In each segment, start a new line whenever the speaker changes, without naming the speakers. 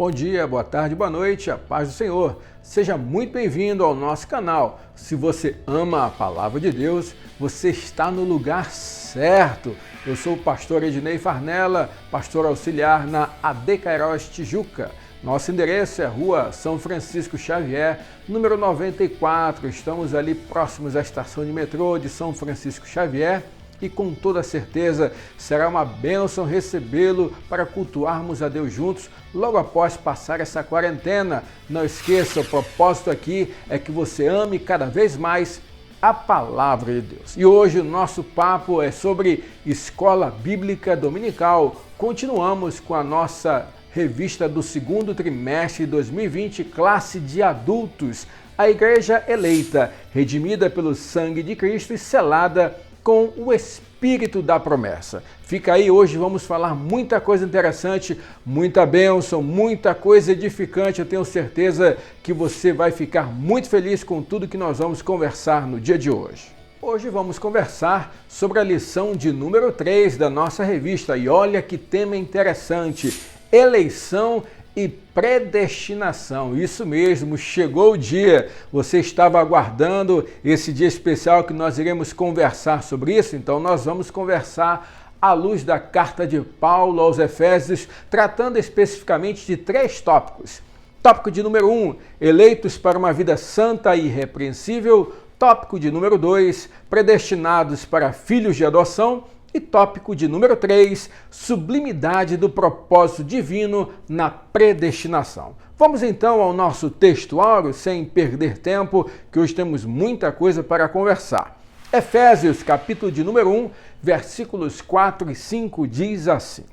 Bom dia, boa tarde, boa noite, a paz do Senhor. Seja muito bem-vindo ao nosso canal. Se você ama a palavra de Deus, você está no lugar certo. Eu sou o pastor Ednei Farnella, pastor auxiliar na AD Cairóis Tijuca. Nosso endereço é Rua São Francisco Xavier, número 94. Estamos ali próximos à estação de metrô de São Francisco Xavier. E com toda certeza será uma bênção recebê-lo para cultuarmos a Deus juntos logo após passar essa quarentena. Não esqueça, o propósito aqui é que você ame cada vez mais a palavra de Deus. E hoje o nosso papo é sobre Escola Bíblica Dominical. Continuamos com a nossa revista do segundo trimestre de 2020, classe de adultos. A Igreja Eleita, redimida pelo sangue de Cristo e selada com o Espírito da promessa. Fica aí, hoje vamos falar muita coisa interessante, muita bênção, muita coisa edificante. Eu tenho certeza que você vai ficar muito feliz com tudo que nós vamos conversar no dia de hoje. Hoje vamos conversar sobre a lição de número 3 da nossa revista. E olha que tema interessante, eleição e predestinação. Isso mesmo, chegou o dia. Você estava aguardando esse dia especial que nós iremos conversar sobre isso? Então nós vamos conversar à luz da carta de Paulo aos Efésios, tratando especificamente de 3 tópicos. Tópico de número 1, eleitos para uma vida santa e irrepreensível. Tópico de número 2, predestinados para filhos de adoção. E tópico de número 3, sublimidade do propósito divino na predestinação. Vamos então ao nosso textuário, sem perder tempo, que hoje temos muita coisa para conversar. Efésios, capítulo de número 1, versículos 4 e 5, diz assim: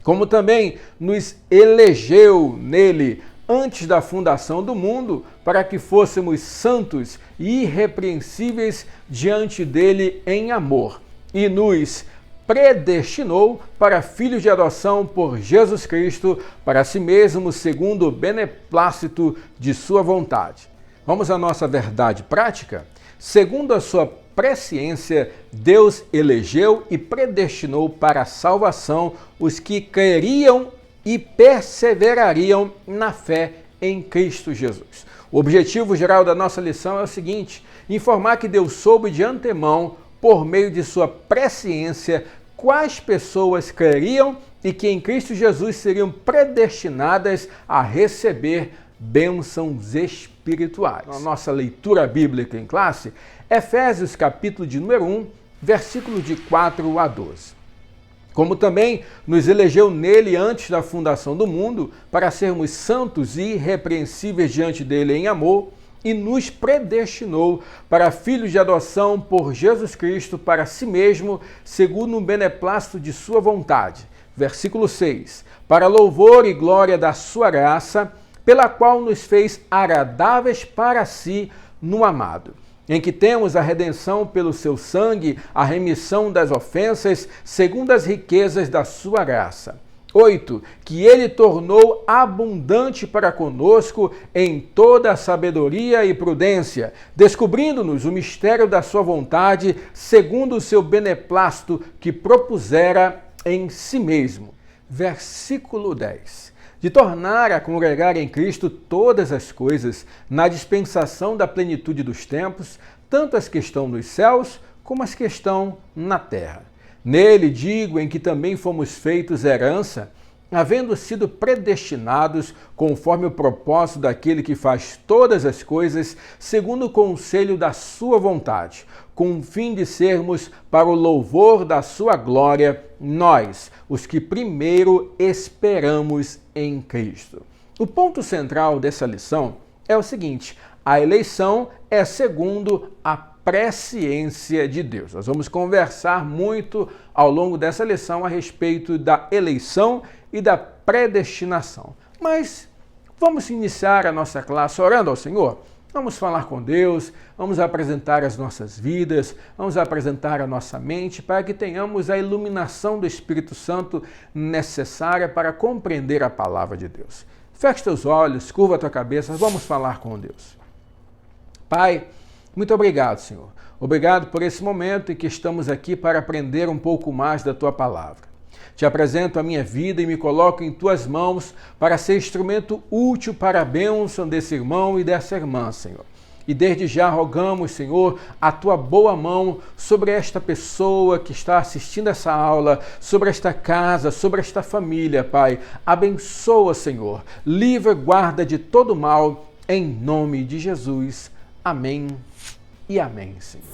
como também nos elegeu nele antes da fundação do mundo, para que fôssemos santos e irrepreensíveis diante dele em amor, e nos predestinou para filhos de adoção por Jesus Cristo, para si mesmo, segundo o beneplácito de sua vontade. Vamos à nossa verdade prática? Segundo a sua presciência, Deus elegeu e predestinou para a salvação os que creriam e perseverariam na fé em Cristo Jesus. O objetivo geral da nossa lição é o seguinte: informar que Deus soube de antemão, por meio de sua presciência, quais pessoas creriam e que em Cristo Jesus seriam predestinadas a receber bênçãos espirituais. Na nossa leitura bíblica em classe, Efésios capítulo de número 1, versículo de 4 a 12. Como também nos elegeu nele antes da fundação do mundo, para sermos santos e irrepreensíveis diante dele em amor, e nos predestinou para filhos de adoção por Jesus Cristo para si mesmo, segundo o beneplácito de sua vontade. Versículo 6. Para louvor e glória da sua graça, pela qual nos fez agradáveis para si no amado, em que temos a redenção pelo seu sangue, a remissão das ofensas, segundo as riquezas da sua graça. 8. Que ele tornou abundante para conosco em toda a sabedoria e prudência, descobrindo-nos o mistério da sua vontade, segundo o seu beneplácito que propusera em si mesmo. Versículo 10. De tornar a congregar em Cristo todas as coisas, na dispensação da plenitude dos tempos, tanto as que estão nos céus, como as que estão na terra. Nele, digo, em que também fomos feitos herança, havendo sido predestinados conforme o propósito daquele que faz todas as coisas, segundo o conselho da sua vontade, com o fim de sermos para o louvor da sua glória, nós, os que primeiro esperamos em Cristo. O ponto central dessa lição é o seguinte: a eleição é segundo a presciência de Deus. Nós vamos conversar muito ao longo dessa lição a respeito da eleição e da predestinação. Mas vamos iniciar a nossa classe orando ao Senhor? Vamos falar com Deus, vamos apresentar as nossas vidas, vamos apresentar a nossa mente para que tenhamos a iluminação do Espírito Santo necessária para compreender a palavra de Deus. Feche teus olhos, curva a tua cabeça, vamos falar com Deus. Pai, muito obrigado, Senhor. Obrigado por esse momento em que estamos aqui para aprender um pouco mais da Tua Palavra. Te apresento a minha vida e me coloco em tuas mãos para ser instrumento útil para a bênção desse irmão e dessa irmã, Senhor. E desde já rogamos, Senhor, a tua boa mão sobre esta pessoa que está assistindo essa aula, sobre esta casa, sobre esta família, Pai. Abençoa, Senhor. Livra, guarda de todo mal, em nome de Jesus. Amém e amém, Senhor.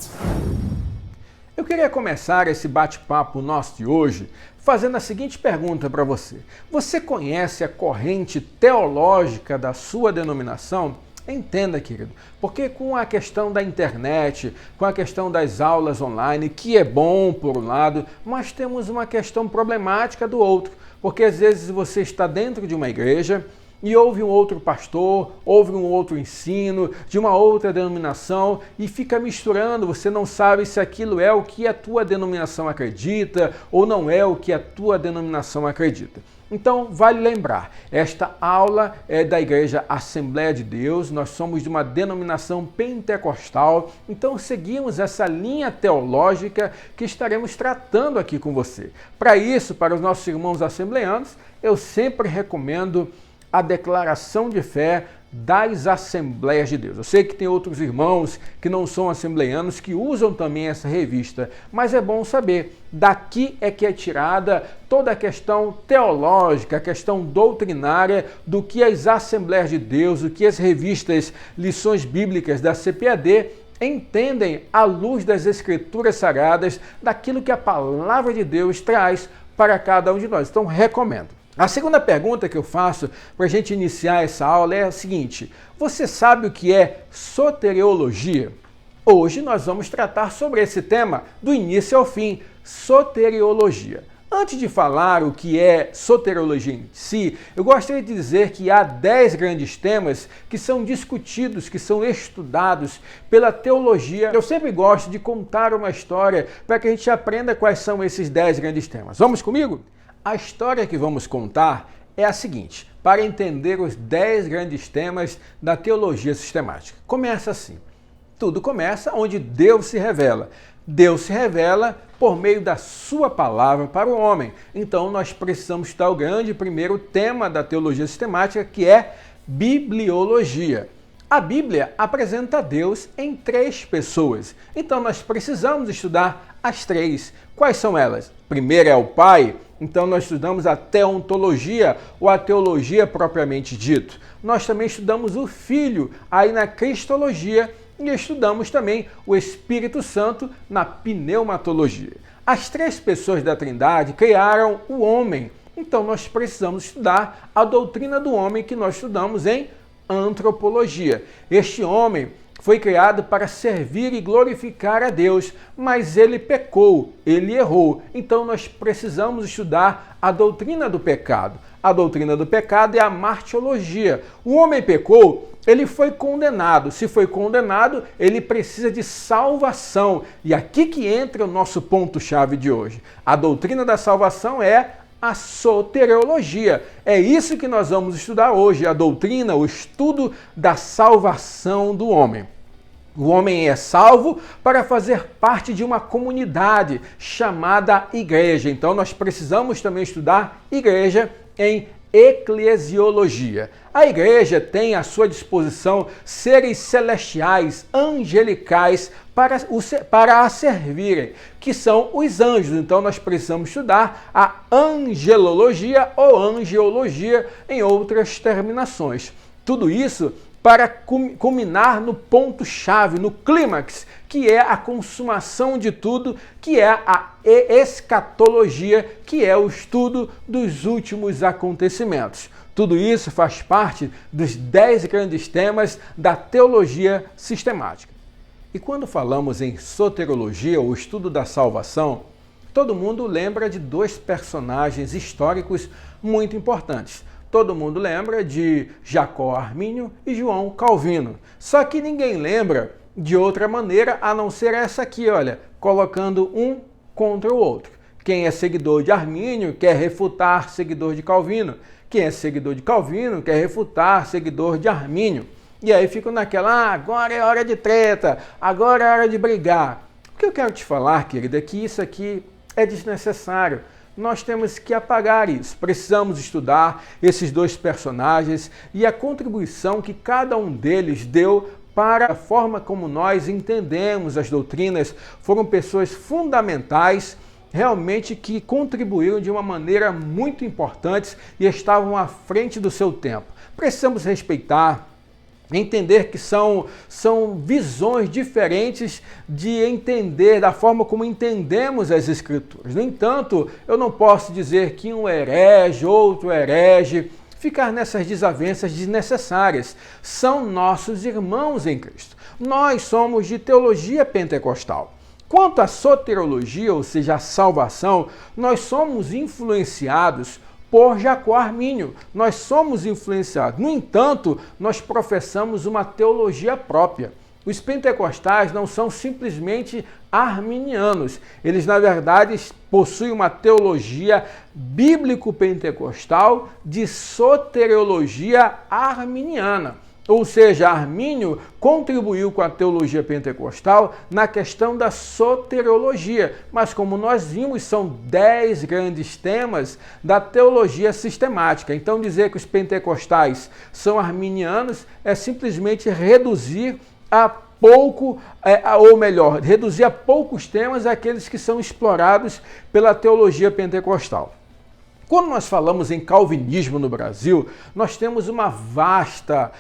Eu queria começar esse bate-papo nosso de hoje fazendo a seguinte pergunta para você. Você conhece a corrente teológica da sua denominação? Entenda, querido, porque com a questão da internet, com a questão das aulas online, que é bom por um lado, mas temos uma questão problemática do outro, porque às vezes você está dentro de uma igreja e ouve um outro pastor, ouve um outro ensino de uma outra denominação e fica misturando, você não sabe se aquilo é o que a tua denominação acredita ou não é o que a tua denominação acredita. Então, vale lembrar, esta aula é da Igreja Assembleia de Deus, nós somos de uma denominação pentecostal, então seguimos essa linha teológica que estaremos tratando aqui com você. Para isso, para os nossos irmãos assembleanos, eu sempre recomendo a declaração de fé das Assembleias de Deus. Eu sei que tem outros irmãos que não são assembleianos que usam também essa revista, mas é bom saber, daqui é que é tirada toda a questão teológica, a questão doutrinária do que as Assembleias de Deus, o que as revistas Lições Bíblicas da CPAD entendem à luz das Escrituras Sagradas, daquilo que a Palavra de Deus traz para cada um de nós. Então, recomendo. A segunda pergunta que eu faço para a gente iniciar essa aula é a seguinte: você sabe o que é soteriologia? Hoje nós vamos tratar sobre esse tema do início ao fim, soteriologia. Antes de falar o que é soteriologia em si, eu gostaria de dizer que há 10 grandes temas que são discutidos, que são estudados pela teologia. Eu sempre gosto de contar uma história para que a gente aprenda quais são esses 10 grandes temas. Vamos comigo? A história que vamos contar é a seguinte, para entender os 10 grandes temas da teologia sistemática. Começa assim. Tudo começa onde Deus se revela. Deus se revela por meio da sua palavra para o homem. Então nós precisamos estudar o grande primeiro tema da teologia sistemática, que é bibliologia. A Bíblia apresenta Deus em 3 pessoas. Então nós precisamos estudar as 3. Quais são elas? Primeiro é o Pai. Então nós estudamos a teontologia ou a teologia propriamente dito. Nós também estudamos o Filho, aí na cristologia, e estudamos também o Espírito Santo na pneumatologia. As 3 pessoas da Trindade criaram o homem. Então nós precisamos estudar a doutrina do homem que nós estudamos em antropologia. Este homem foi criado para servir e glorificar a Deus, mas ele pecou, ele errou. Então nós precisamos estudar a doutrina do pecado. A doutrina do pecado é a martiologia. O homem pecou, ele foi condenado. Se foi condenado, ele precisa de salvação. E aqui que entra o nosso ponto-chave de hoje. A doutrina da salvação é a soteriologia. É isso que nós vamos estudar hoje, a doutrina, o estudo da salvação do homem. O homem é salvo para fazer parte de uma comunidade chamada igreja. Então nós precisamos também estudar igreja em eclesiologia. A igreja tem à sua disposição seres celestiais, angelicais, para a servirem, que são os anjos. Então nós precisamos estudar a angelologia ou angeologia em outras terminações. Tudo isso para culminar no ponto-chave, no clímax, que é a consumação de tudo, que é a escatologia, que é o estudo dos últimos acontecimentos. Tudo isso faz parte dos 10 grandes temas da teologia sistemática. E quando falamos em soteriologia, o estudo da salvação, todo mundo lembra de 2 personagens históricos muito importantes. Todo mundo lembra de Jacó Armínio e João Calvino. Só que ninguém lembra de outra maneira a não ser essa aqui, olha, colocando um contra o outro. Quem é seguidor de Armínio quer refutar seguidor de Calvino. Quem é seguidor de Calvino quer refutar seguidor de Armínio. E aí ficam naquela, agora é hora de treta, agora é hora de brigar. O que eu quero te falar, querida, é que isso aqui é desnecessário. nós temos que apagar isso. Precisamos estudar esses dois personagens e a contribuição que cada um deles deu para a forma como nós entendemos as doutrinas. Foram pessoas fundamentais, realmente que contribuíram de uma maneira muito importante e estavam à frente do seu tempo. Precisamos respeitar, entender que são visões diferentes de entender, da forma como entendemos as Escrituras. No entanto, eu não posso dizer que um herege, outro herege, ficar nessas desavenças desnecessárias. São nossos irmãos em Cristo. Nós somos de teologia pentecostal. Quanto à soteriologia, ou seja, a salvação, nós somos influenciados por Jacó Armínio. Nós somos influenciados. No entanto, nós professamos uma teologia própria. Os pentecostais não são simplesmente arminianos. Eles, na verdade, possuem uma teologia bíblico-pentecostal de soteriologia arminiana. Ou seja, Armínio contribuiu com a teologia pentecostal na questão da soteriologia, mas como nós vimos, são 10 grandes temas da teologia sistemática. Então dizer que os pentecostais são arminianos é simplesmente reduzir a pouco, ou melhor, reduzir a poucos temas aqueles que são explorados pela teologia pentecostal. Quando nós falamos em calvinismo no Brasil, nós temos uma vasta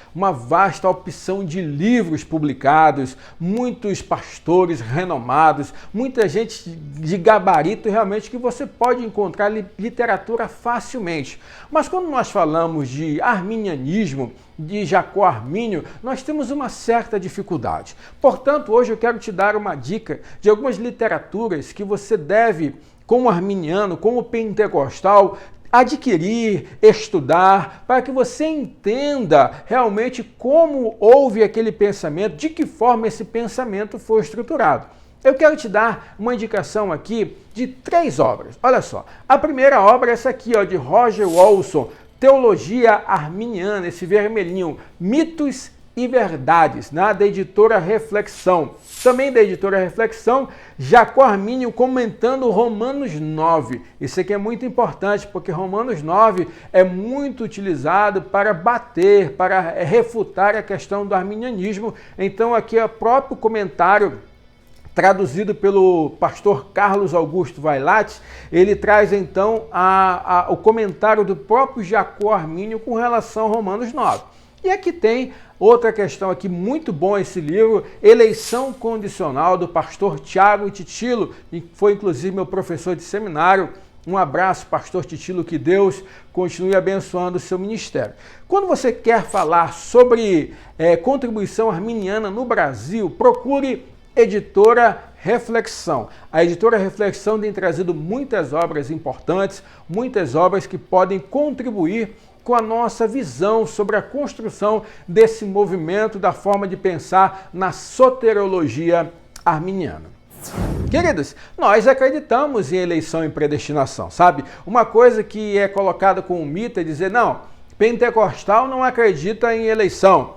opção de livros publicados, muitos pastores renomados, muita gente de gabarito realmente que você pode encontrar literatura facilmente. Mas quando nós falamos de arminianismo, de Jacó Armínio, nós temos uma certa dificuldade. Portanto, hoje eu quero te dar uma dica de algumas literaturas que você deve, como arminiano, como pentecostal, adquirir, estudar, para que você entenda realmente como houve aquele pensamento, de que forma esse pensamento foi estruturado. Eu quero te dar uma indicação aqui de 3 obras. Olha só, a primeira obra é essa aqui, ó, de Roger Wolson, Teologia Arminiana, esse vermelhinho, Mitos e Verdades, da editora Reflexão. Também da editora Reflexão, Jacó Armínio comentando Romanos 9. Isso aqui é muito importante, porque Romanos 9 é muito utilizado para bater, para refutar a questão do arminianismo. Então aqui é o próprio comentário traduzido pelo pastor Carlos Augusto Vailate, ele traz então o comentário do próprio Jacó Armínio com relação a Romanos 9. E aqui tem outra questão aqui, muito bom esse livro, Eleição Condicional, do pastor Tiago Titilo, que foi inclusive meu professor de seminário. Um abraço, pastor Titilo, que Deus continue abençoando o seu ministério. Quando você quer falar sobre contribuição arminiana no Brasil, procure Editora Reflexão. A Editora Reflexão tem trazido muitas obras importantes, muitas obras que podem contribuir com a nossa visão sobre a construção desse movimento, da forma de pensar na soteriologia arminiana. Queridos, nós acreditamos em eleição e predestinação, sabe? Uma coisa que é colocada como mito é dizer, não, pentecostal não acredita em eleição.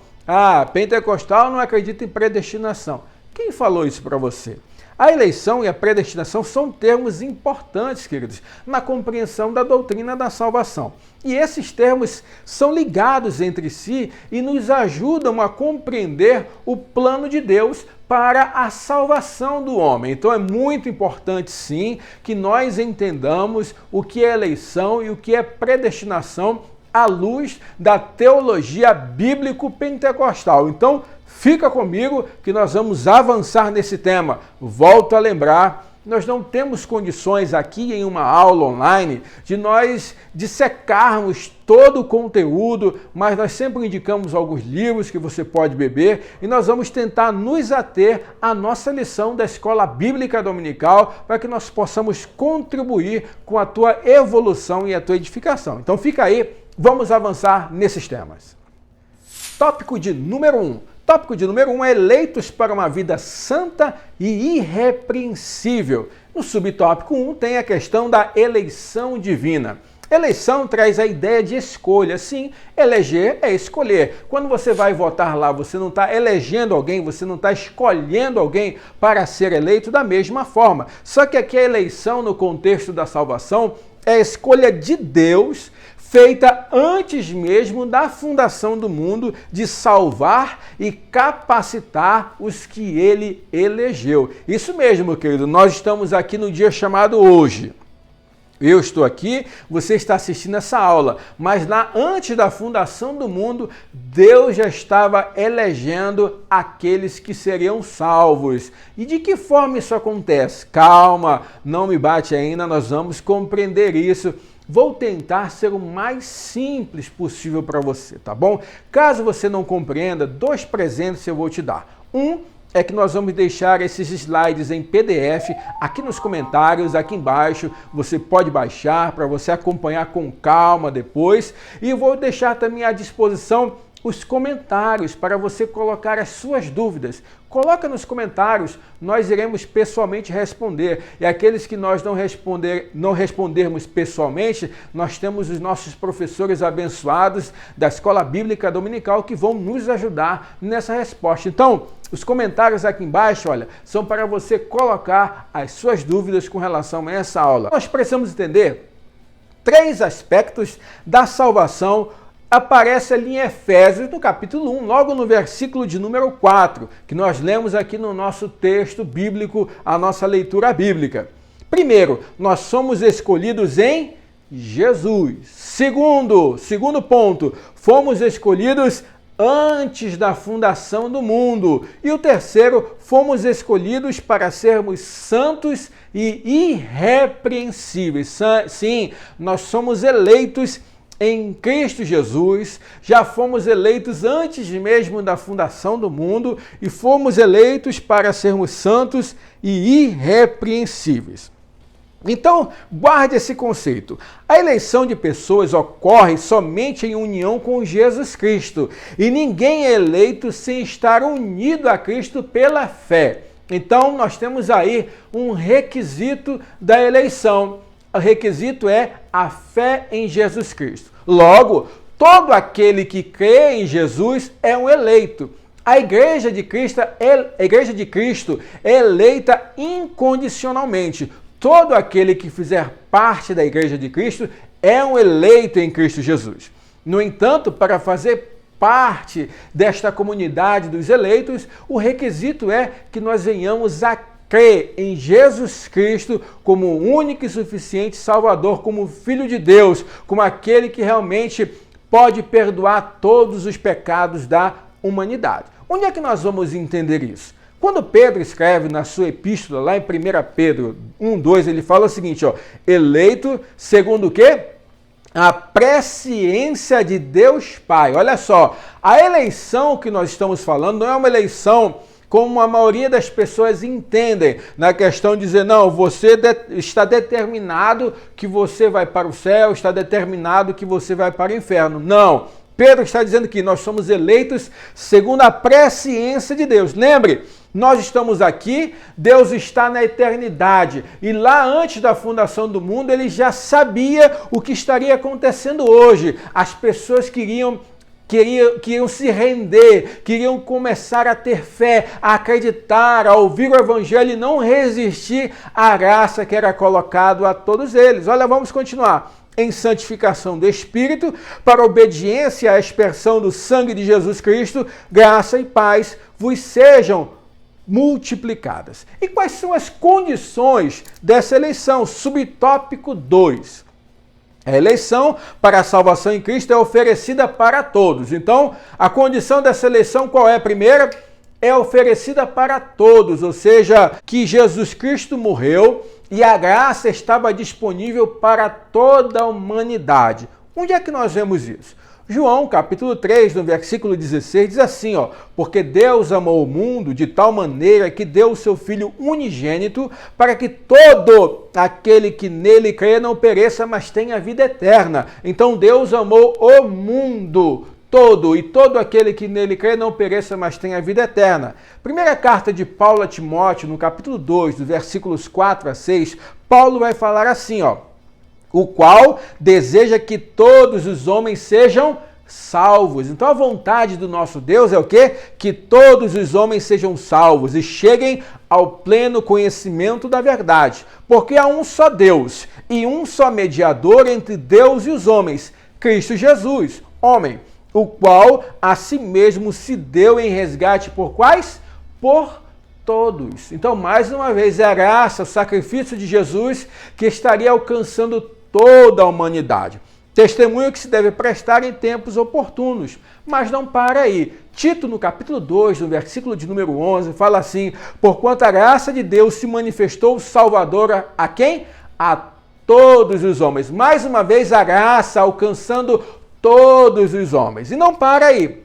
Pentecostal não acredita em predestinação. Quem falou isso para você? A eleição e a predestinação são termos importantes, queridos, na compreensão da doutrina da salvação. E esses termos são ligados entre si e nos ajudam a compreender o plano de Deus para a salvação do homem. Então é muito importante, sim, que nós entendamos o que é eleição e o que é predestinação à luz da teologia bíblico-pentecostal. Então, fica comigo que nós vamos avançar nesse tema. Volto a lembrar, nós não temos condições aqui em uma aula online de nós dissecarmos todo o conteúdo, mas nós sempre indicamos alguns livros que você pode beber e nós vamos tentar nos ater à nossa lição da Escola Bíblica Dominical para que nós possamos contribuir com a tua evolução e a tua edificação. Então fica aí, vamos avançar nesses temas. Tópico de número 1. Tópico de número 1 é eleitos para uma vida santa e irrepreensível. No subtópico 1 tem a questão da eleição divina. Eleição traz a ideia de escolha. Sim, eleger é escolher. Quando você vai votar lá, você não está elegendo alguém, você não está escolhendo alguém para ser eleito da mesma forma. Só que aqui a eleição, no contexto da salvação, é a escolha de Deus, feita antes mesmo da fundação do mundo, de salvar e capacitar os que ele elegeu. Isso mesmo, querido, nós estamos aqui no dia chamado hoje. Eu estou aqui, você está assistindo essa aula, mas lá antes da fundação do mundo, Deus já estava elegendo aqueles que seriam salvos. E de que forma isso acontece? Calma, não me bate ainda, nós vamos compreender isso. Vou tentar ser o mais simples possível para você, tá bom? Caso você não compreenda, 2 presentes eu vou te dar. É que nós vamos deixar esses slides em PDF aqui nos comentários, aqui embaixo. Você pode baixar para você acompanhar com calma depois. E eu vou deixar também à disposição os comentários para você colocar as suas dúvidas. Coloca nos comentários, nós iremos pessoalmente responder. E aqueles que nós não respondermos pessoalmente, nós temos os nossos professores abençoados da Escola Bíblica Dominical que vão nos ajudar nessa resposta. Então, os comentários aqui embaixo, olha, são para você colocar as suas dúvidas com relação a essa aula. Nós precisamos entender 3 aspectos da salvação. Aparece ali em Efésios, no capítulo 1, logo no versículo de número 4, que nós lemos aqui no nosso texto bíblico, a nossa leitura bíblica. Primeiro, nós somos escolhidos em Jesus. Segundo ponto, fomos escolhidos antes da fundação do mundo. E o terceiro, fomos escolhidos para sermos santos e irrepreensíveis. Sim, nós somos eleitos em Cristo Jesus, já fomos eleitos antes mesmo da fundação do mundo e fomos eleitos para sermos santos e irrepreensíveis. Então, guarde esse conceito. A eleição de pessoas ocorre somente em união com Jesus Cristo e ninguém é eleito sem estar unido a Cristo pela fé. Então, nós temos aí um requisito da eleição. O requisito é a fé em Jesus Cristo. Logo, todo aquele que crê em Jesus é um eleito. A Igreja de Cristo é eleita incondicionalmente. Todo aquele que fizer parte da Igreja de Cristo é um eleito em Cristo Jesus. No entanto, para fazer parte desta comunidade dos eleitos, o requisito é que nós venhamos a crer em Jesus Cristo como o único e suficiente Salvador, como Filho de Deus, como aquele que realmente pode perdoar todos os pecados da humanidade. Onde é que nós vamos entender isso? Quando Pedro escreve na sua epístola, lá em 1 Pedro 1:2, ele fala o seguinte, eleito segundo o quê? A presciência de Deus Pai. Olha só, a eleição que nós estamos falando não é uma eleição como a maioria das pessoas entendem, na questão de dizer, não, você está determinado que você vai para o céu, está determinado que você vai para o inferno. Não, Pedro está dizendo que nós somos eleitos segundo a presciência de Deus. Lembre, nós estamos aqui, Deus está na eternidade. E lá antes da fundação do mundo, ele já sabia o que estaria acontecendo hoje. As pessoas queriam se render, queriam começar a ter fé, a acreditar, a ouvir o Evangelho e não resistir à graça que era colocado a todos eles. Olha, vamos continuar. Em santificação do Espírito, para obediência à expersão do sangue de Jesus Cristo, graça e paz vos sejam multiplicadas. E quais são as condições dessa eleição? Subtópico 2. A eleição para a salvação em Cristo é oferecida para todos. Então, a condição dessa eleição qual é? A primeira é oferecida para todos, ou seja, que Jesus Cristo morreu e a graça estava disponível para toda a humanidade. Onde é que nós vemos isso? João, capítulo 3, no versículo 16, diz assim, porque Deus amou o mundo de tal maneira que deu o seu Filho unigênito para que todo aquele que nele crê não pereça, mas tenha vida eterna. Então Deus amou o mundo todo, e todo aquele que nele crê não pereça, mas tenha vida eterna. Primeira carta de Paulo a Timóteo, no capítulo 2, dos versículos 4 a 6, Paulo vai falar assim, o qual deseja que todos os homens sejam salvos. Então a vontade do nosso Deus é o quê? Que todos os homens sejam salvos e cheguem ao pleno conhecimento da verdade. Porque há um só Deus e um só mediador entre Deus e os homens, Cristo Jesus, homem, o qual a si mesmo se deu em resgate por quais? Por todos. Então, mais uma vez, é a graça, o sacrifício de Jesus que estaria alcançando toda a humanidade. Testemunho que se deve prestar em tempos oportunos, mas não para aí. Tito, no capítulo 2, no versículo de número 11, fala assim: porquanto a graça de Deus se manifestou salvadora a quem? A todos os homens. Mais uma vez, a graça alcançando todos os homens. E não para aí.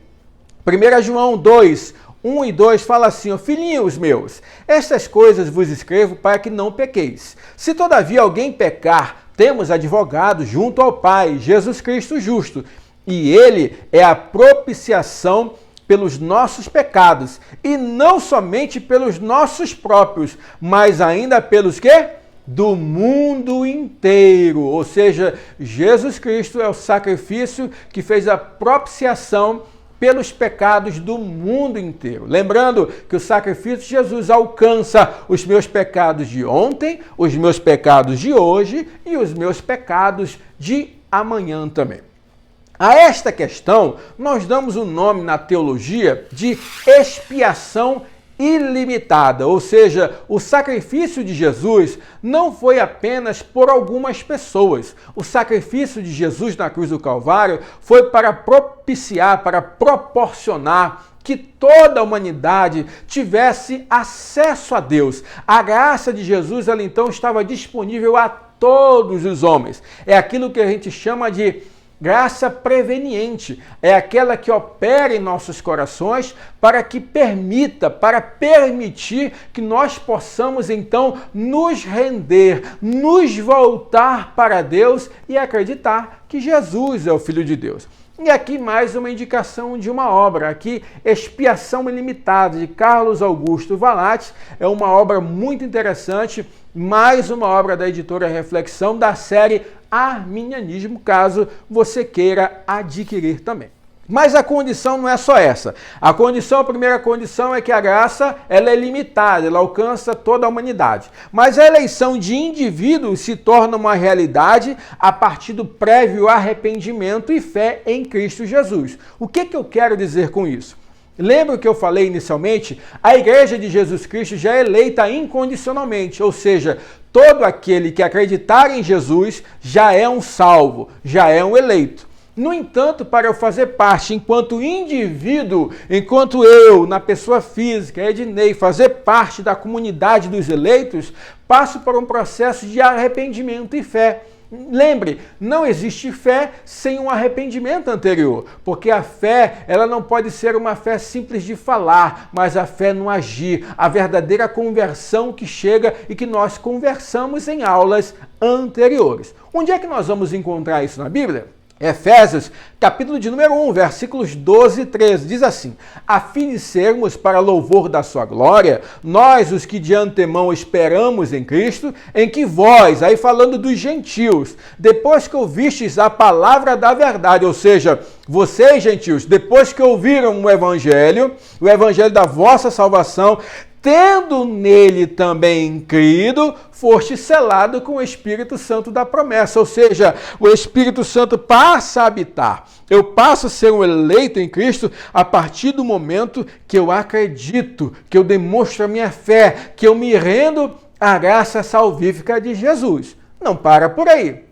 1 João 2, 1 e 2 fala assim: filhinhos meus, estas coisas vos escrevo para que não pequeis. Se todavia alguém pecar, temos advogado junto ao Pai, Jesus Cristo justo, e ele é a propiciação pelos nossos pecados, e não somente pelos nossos próprios, mas ainda pelos quê? Do mundo inteiro. Ou seja, Jesus Cristo é o sacrifício que fez a propiciação pelos pecados do mundo inteiro. Lembrando que o sacrifício de Jesus alcança os meus pecados de ontem, os meus pecados de hoje e os meus pecados de amanhã também. A esta questão, nós damos o nome na teologia de expiação ilimitada, ou seja, o sacrifício de Jesus não foi apenas por algumas pessoas. O sacrifício de Jesus na cruz do Calvário foi para propiciar, para proporcionar que toda a humanidade tivesse acesso a Deus. A graça de Jesus, ela então estava disponível a todos os homens. É aquilo que a gente chama de graça preveniente, é aquela que opera em nossos corações para permitir que nós possamos então nos render, nos voltar para Deus e acreditar que Jesus é o Filho de Deus. E aqui mais uma indicação de uma obra, aqui Expiação Ilimitada, de Carlos Augusto Valatti, é uma obra muito interessante, mais uma obra da editora Reflexão da série Arminianismo, caso você queira adquirir também. Mas a condição não é só essa. A primeira condição é que a graça ela é limitada, ela alcança toda a humanidade. Mas a eleição de indivíduos se torna uma realidade a partir do prévio arrependimento e fé em Cristo Jesus. O que eu quero dizer com isso? Lembra o que eu falei inicialmente? A Igreja de Jesus Cristo já é eleita incondicionalmente, ou seja, todo aquele que acreditar em Jesus já é um salvo, já é um eleito. No entanto, para eu fazer parte enquanto indivíduo, enquanto eu, na pessoa física, Ednei, fazer parte da comunidade dos eleitos, passo por um processo de arrependimento e fé. Lembre, não existe fé sem um arrependimento anterior, porque a fé ela não pode ser uma fé simples de falar, mas a fé no agir, a verdadeira conversão que chega e que nós conversamos em aulas anteriores. Onde é que nós vamos encontrar isso na Bíblia? Efésios, capítulo de número 1, versículos 12 e 13, diz assim: a fim de sermos para louvor da sua glória, nós os que de antemão esperamos em Cristo, em que vós, aí falando dos gentios, depois que ouvistes a palavra da verdade, ou seja, vocês gentios, depois que ouviram o evangelho da vossa salvação, tendo nele também crido, foste selado com o Espírito Santo da promessa. Ou seja, o Espírito Santo passa a habitar. Eu passo a ser um eleito em Cristo a partir do momento que eu acredito, que eu demonstro a minha fé, que eu me rendo à graça salvífica de Jesus. Não para por aí.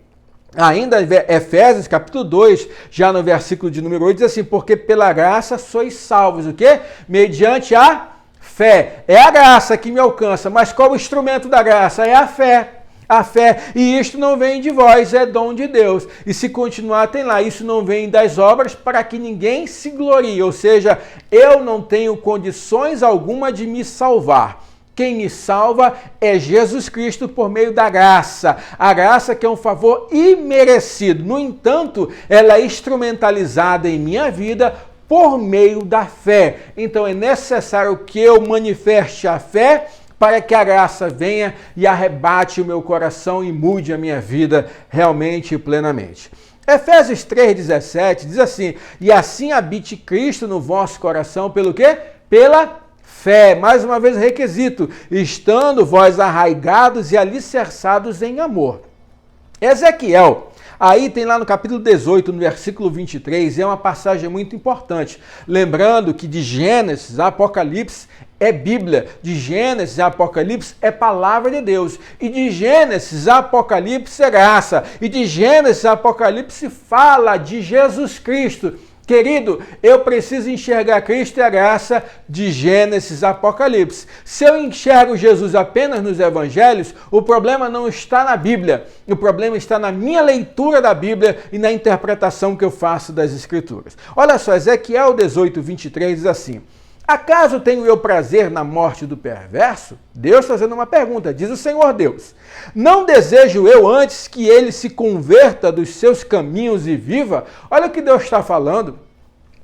Ainda Efésios, capítulo 2, já no versículo de número 8, diz assim: porque pela graça sois salvos. O quê? Mediante a fé. É a graça que me alcança, mas qual o instrumento da graça? É a fé. A fé, e isto não vem de vós, é dom de Deus. E se continuar, tem lá, isso não vem das obras para que ninguém se glorie. Ou seja, eu não tenho condições alguma de me salvar. Quem me salva é Jesus Cristo por meio da graça. A graça que é um favor imerecido. No entanto, ela é instrumentalizada em minha vida por meio da fé. Então é necessário que eu manifeste a fé para que a graça venha e arrebate o meu coração e mude a minha vida realmente e plenamente. Efésios 3,17 diz assim: e assim habite Cristo no vosso coração, pelo quê? Pela fé. Mais uma vez, requisito: estando vós arraigados e alicerçados em amor. Ezequiel, aí tem lá no capítulo 18, no versículo 23, é uma passagem muito importante. Lembrando que de Gênesis a Apocalipse é Bíblia, de Gênesis a Apocalipse é palavra de Deus, e de Gênesis a Apocalipse é graça, e de Gênesis a Apocalipse fala de Jesus Cristo. Querido, eu preciso enxergar Cristo e a graça de Gênesis a Apocalipse. Se eu enxergo Jesus apenas nos evangelhos, o problema não está na Bíblia. O problema está na minha leitura da Bíblia e na interpretação que eu faço das Escrituras. Olha só, Ezequiel 18, 23 diz assim: acaso tenho eu prazer na morte do perverso? Deus fazendo uma pergunta, diz o Senhor Deus. Não desejo eu antes que ele se converta dos seus caminhos e viva? Olha o que Deus está falando.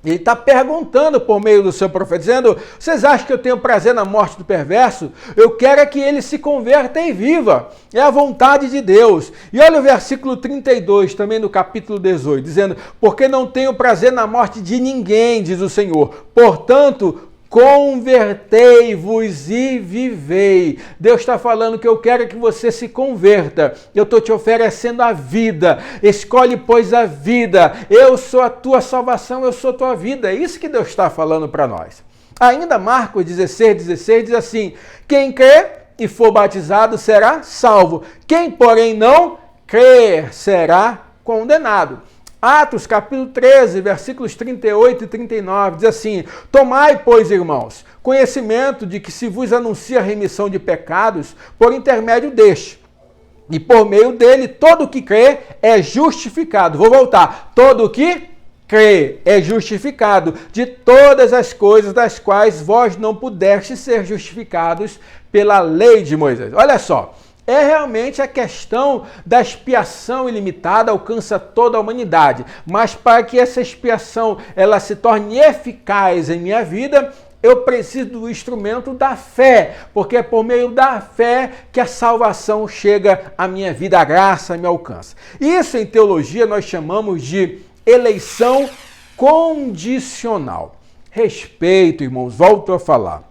Ele está perguntando por meio do seu profeta, dizendo: vocês acham que eu tenho prazer na morte do perverso? Eu quero é que ele se converta e viva. É a vontade de Deus. E olha o versículo 32, também do capítulo 18, dizendo: porque não tenho prazer na morte de ninguém, diz o Senhor. Portanto, convertei-vos e vivei. Deus está falando que eu quero que você se converta. Eu estou te oferecendo a vida. Escolhe, pois, a vida. Eu sou a tua salvação, eu sou a tua vida. É isso que Deus está falando para nós. Ainda Marcos 16 diz assim: quem crê e for batizado será salvo. Quem, porém, não crer será condenado. Atos capítulo 13, versículos 38 e 39, diz assim: tomai, pois, irmãos, conhecimento de que se vos anuncia a remissão de pecados por intermédio deste, e por meio dele todo o que crê é justificado. Vou voltar. Todo o que crê é justificado de todas as coisas das quais vós não pudestes ser justificados pela lei de Moisés. Olha só. É realmente a questão da expiação ilimitada, alcança toda a humanidade. Mas para que essa expiação ela se torne eficaz em minha vida, eu preciso do instrumento da fé, porque é por meio da fé que a salvação chega à minha vida, a graça me alcança. Isso em teologia nós chamamos de eleição condicional. Respeito, irmãos, volto a falar.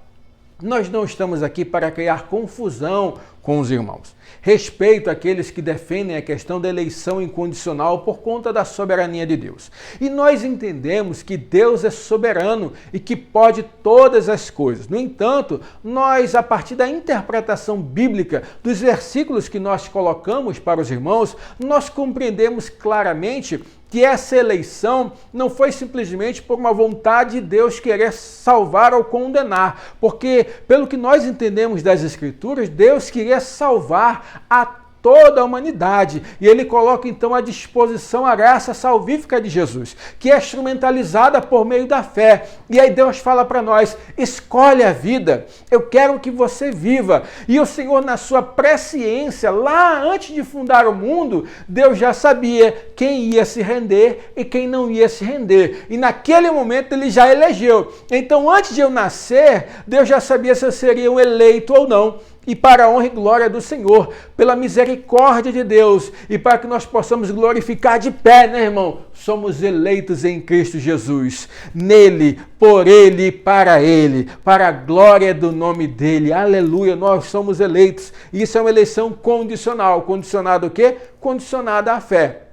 Nós não estamos aqui para criar confusão com os irmãos. Respeito àqueles que defendem a questão da eleição incondicional por conta da soberania de Deus. E nós entendemos que Deus é soberano e que pode todas as coisas. No entanto, nós, a partir da interpretação bíblica dos versículos que nós colocamos para os irmãos, nós compreendemos claramente que essa eleição não foi simplesmente por uma vontade de Deus querer salvar ou condenar, porque, pelo que nós entendemos das Escrituras, Deus queria salvar a toda a humanidade. E ele coloca então à disposição a graça salvífica de Jesus, que é instrumentalizada por meio da fé. E aí Deus fala para nós: escolhe a vida, eu quero que você viva. E o Senhor, na sua presciência, lá antes de fundar o mundo, Deus já sabia quem ia se render e quem não ia se render. E naquele momento ele já elegeu. Então, antes de eu nascer, Deus já sabia se eu seria um eleito ou não. E para a honra e glória do Senhor, pela misericórdia de Deus, e para que nós possamos glorificar de pé, né, irmão? Somos eleitos em Cristo Jesus, nele, por ele e para ele, para a glória do nome dele. Aleluia, nós somos eleitos. Isso é uma eleição condicional. Condicionada o quê? Condicionada à fé.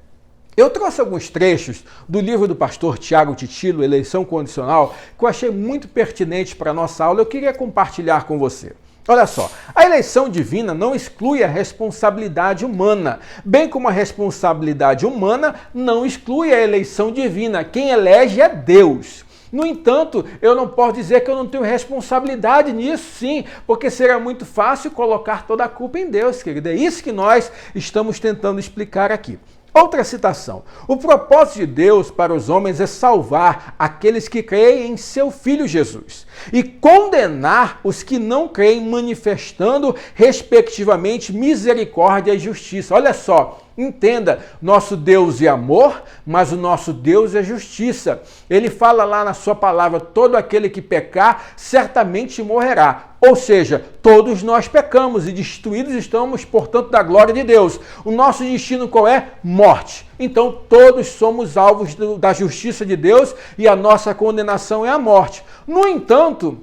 Eu trouxe alguns trechos do livro do pastor Tiago Titilo, Eleição Condicional, que eu achei muito pertinente para a nossa aula. Eu queria compartilhar com você. Olha só, a eleição divina não exclui a responsabilidade humana, bem como a responsabilidade humana não exclui a eleição divina. Quem elege é Deus. No entanto, eu não posso dizer que eu não tenho responsabilidade nisso, sim, porque seria muito fácil colocar toda a culpa em Deus, querido. É isso que nós estamos tentando explicar aqui. Outra citação: o propósito de Deus para os homens é salvar aqueles que creem em seu Filho Jesus e condenar os que não creem, manifestando, respectivamente, misericórdia e justiça. Olha só, entenda, nosso Deus é amor, mas o nosso Deus é justiça. Ele fala lá na sua palavra: todo aquele que pecar certamente morrerá. Ou seja, todos nós pecamos e destruídos estamos, portanto, da glória de Deus. O nosso destino qual é? Morte. Então, todos somos alvos da justiça de Deus e a nossa condenação é a morte. No entanto,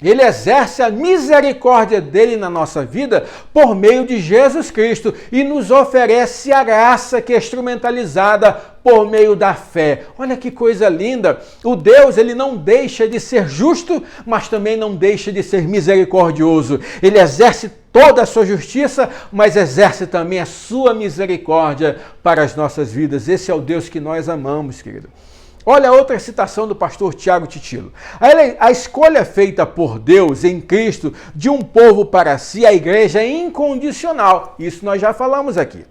Ele exerce a misericórdia dele na nossa vida por meio de Jesus Cristo e nos oferece a graça que é instrumentalizada por meio da fé. Olha que coisa linda! O Deus, ele não deixa de ser justo, mas também não deixa de ser misericordioso. Ele exerce toda a sua justiça, mas exerce também a sua misericórdia para as nossas vidas. Esse é o Deus que nós amamos, querido. Olha outra citação do pastor Tiago Titilo. A escolha feita por Deus em Cristo de um povo para si, a igreja, é incondicional. Isso nós já falamos aqui.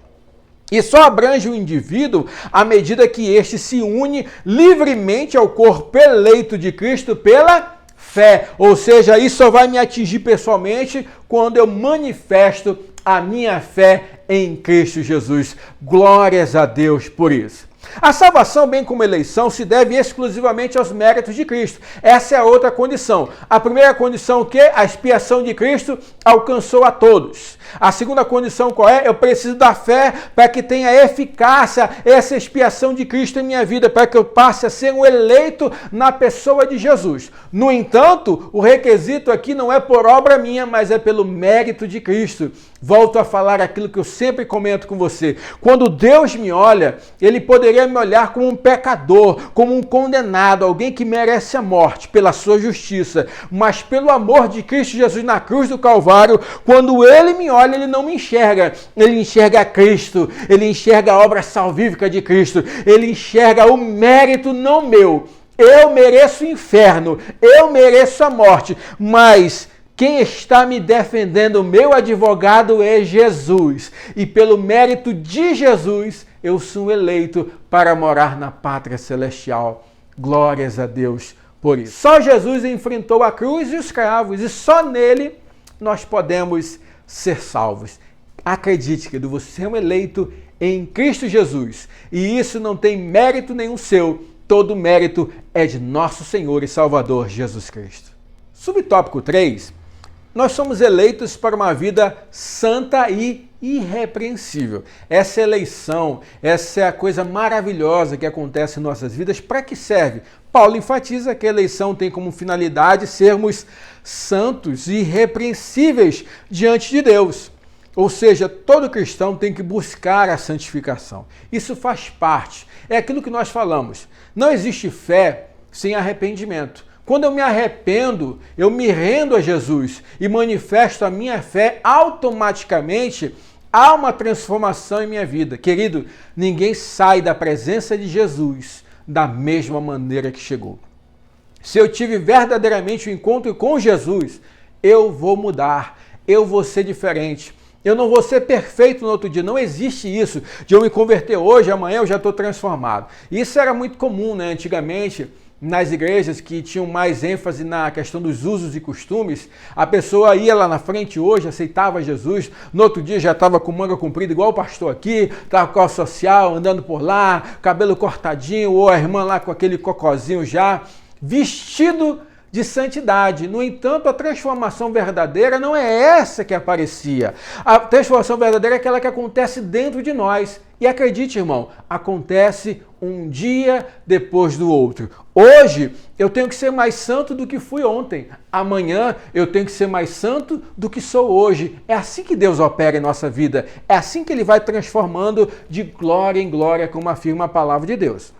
E só abrange o indivíduo à medida que este se une livremente ao corpo eleito de Cristo pela fé. Ou seja, isso só vai me atingir pessoalmente quando eu manifesto a minha fé em Cristo Jesus. Glórias a Deus por isso. A salvação, bem como a eleição, se deve exclusivamente aos méritos de Cristo. Essa é a outra condição. A primeira condição, que a expiação de Cristo alcançou a todos. A segunda condição qual é? Eu preciso da fé para que tenha eficácia essa expiação de Cristo em minha vida, para que eu passe a ser um eleito na pessoa de Jesus. No entanto, o requisito aqui não é por obra minha, mas é pelo mérito de Cristo. Volto a falar aquilo que eu sempre comento com você. Quando Deus me olha, Ele poderia me olhar como um pecador, como um condenado, alguém que merece a morte pela sua justiça. Mas pelo amor de Cristo Jesus na cruz do Calvário, quando Ele me olha, Ele não me enxerga. Ele enxerga Cristo, Ele enxerga a obra salvífica de Cristo, Ele enxerga o mérito não meu. Eu mereço o inferno, eu mereço a morte, mas quem está me defendendo, meu advogado, é Jesus. E pelo mérito de Jesus, eu sou eleito para morar na pátria celestial. Glórias a Deus por isso. Só Jesus enfrentou a cruz e os cravos, e só nele nós podemos ser salvos. Acredite, querido, você é um eleito em Cristo Jesus. E isso não tem mérito nenhum seu. Todo mérito é de nosso Senhor e Salvador Jesus Cristo. Subtópico 3. Nós somos eleitos para uma vida santa e irrepreensível. Essa eleição, essa é a coisa maravilhosa que acontece em nossas vidas. Para que serve? Paulo enfatiza que a eleição tem como finalidade sermos santos e irrepreensíveis diante de Deus. Ou seja, todo cristão tem que buscar a santificação. Isso faz parte. É aquilo que nós falamos. Não existe fé sem arrependimento. Quando eu me arrependo, eu me rendo a Jesus e manifesto a minha fé, automaticamente há uma transformação em minha vida. Querido, ninguém sai da presença de Jesus da mesma maneira que chegou. Se eu tive verdadeiramente um encontro com Jesus, eu vou mudar, eu vou ser diferente. Eu não vou ser perfeito no outro dia. Não existe isso de eu me converter hoje, amanhã eu já estou transformado. Isso era muito comum, né? Antigamente, nas igrejas que tinham mais ênfase na questão dos usos e costumes, a pessoa ia lá na frente hoje, aceitava Jesus, no outro dia já estava com manga comprida, igual o pastor aqui, estava com a social, andando por lá, cabelo cortadinho, ou a irmã lá com aquele cocozinho já, vestido de santidade. No entanto, a transformação verdadeira não é essa que aparecia. A transformação verdadeira é aquela que acontece dentro de nós. E acredite, irmão, acontece um dia depois do outro. Hoje, eu tenho que ser mais santo do que fui ontem. Amanhã, eu tenho que ser mais santo do que sou hoje. É assim que Deus opera em nossa vida. É assim que Ele vai transformando de glória em glória, como afirma a palavra de Deus.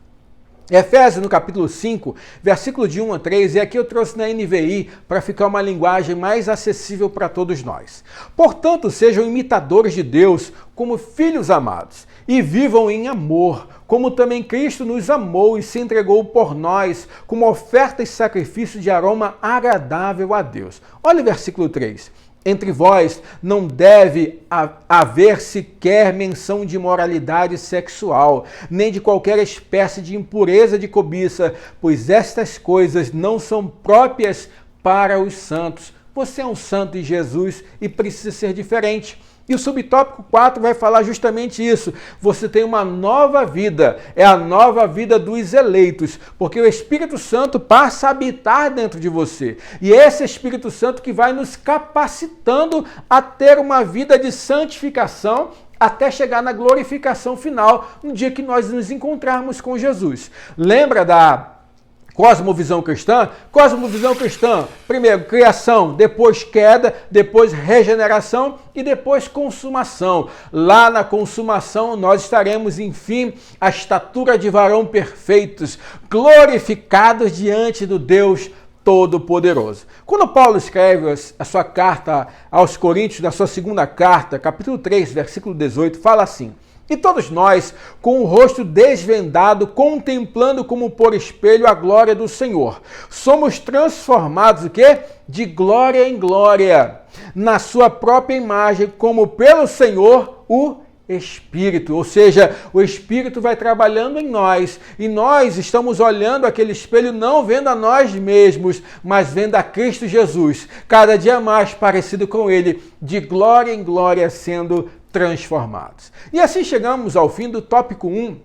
Efésios, no capítulo 5, versículo de 1 a 3, e aqui eu trouxe na NVI para ficar uma linguagem mais acessível para todos nós. Portanto, sejam imitadores de Deus como filhos amados e vivam em amor, como também Cristo nos amou e se entregou por nós como oferta e sacrifício de aroma agradável a Deus. Olha o versículo 3. Entre vós não deve haver sequer menção de imoralidade sexual, nem de qualquer espécie de impureza de cobiça, pois estas coisas não são próprias para os santos. Você é um santo em Jesus e precisa ser diferente. E o subtópico 4 vai falar justamente isso. Você tem uma nova vida, é a nova vida dos eleitos, porque o Espírito Santo passa a habitar dentro de você. E é esse Espírito Santo que vai nos capacitando a ter uma vida de santificação até chegar na glorificação final, no dia que nós nos encontrarmos com Jesus. Lembra da cosmovisão cristã? Cosmovisão cristã, primeiro criação, depois queda, depois regeneração e depois consumação. Lá na consumação nós estaremos, enfim, à estatura de varão perfeitos, glorificados diante do Deus Todo-Poderoso. Quando Paulo escreve a sua carta aos Coríntios, na sua segunda carta, capítulo 3, versículo 18, fala assim: e todos nós, com o rosto desvendado, contemplando como por espelho a glória do Senhor, somos transformados o quê? De glória em glória, na sua própria imagem, como pelo Senhor o Espírito. Ou seja, o Espírito vai trabalhando em nós e nós estamos olhando aquele espelho não vendo a nós mesmos, mas vendo a Cristo Jesus, cada dia mais parecido com Ele, de glória em glória sendo transformados. E assim chegamos ao fim do tópico 1,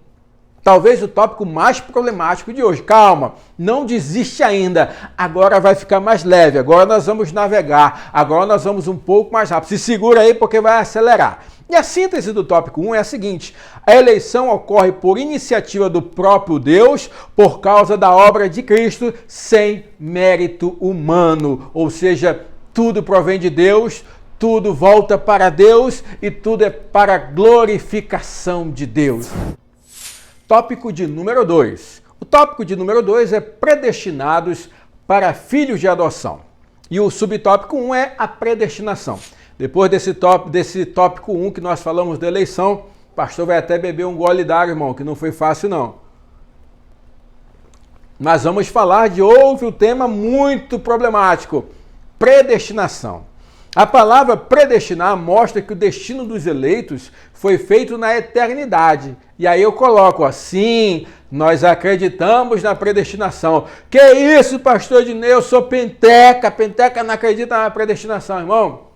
talvez o tópico mais problemático de hoje. Calma, não desiste ainda, agora vai ficar mais leve, agora nós vamos navegar, agora nós vamos um pouco mais rápido. Se segura aí porque vai acelerar. E a síntese do tópico 1 é a seguinte: a eleição ocorre por iniciativa do próprio Deus, por causa da obra de Cristo, sem mérito humano. Ou seja, tudo provém de Deus, tudo volta para Deus e tudo é para a glorificação de Deus. Tópico de número 2. O tópico de número 2 é predestinados para filhos de adoção. E o subtópico 1 é a predestinação. Depois desse tópico 1 que nós falamos da eleição, o pastor vai até beber um gole d'água, irmão, que não foi fácil não. Mas vamos falar de outro tema muito problemático: predestinação. A palavra predestinar mostra que o destino dos eleitos foi feito na eternidade. E aí eu coloco assim: nós acreditamos na predestinação. Que isso, pastor Ednei, eu sou penteca. Penteca não acredita na predestinação, irmão.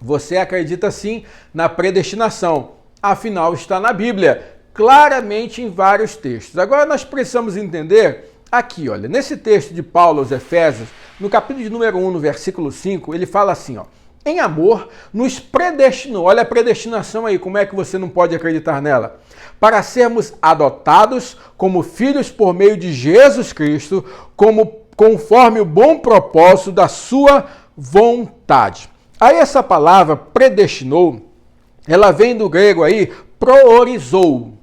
Você acredita sim na predestinação. Afinal, está na Bíblia, claramente em vários textos. Agora nós precisamos entender aqui, olha, nesse texto de Paulo aos Efésios, no capítulo de número 1, no versículo 5, ele fala assim, ó: em amor, nos predestinou. Olha a predestinação aí, como é que você não pode acreditar nela? Para sermos adotados como filhos por meio de Jesus Cristo, conforme o bom propósito da sua vontade. Aí essa palavra predestinou, ela vem do grego aí, proorizou,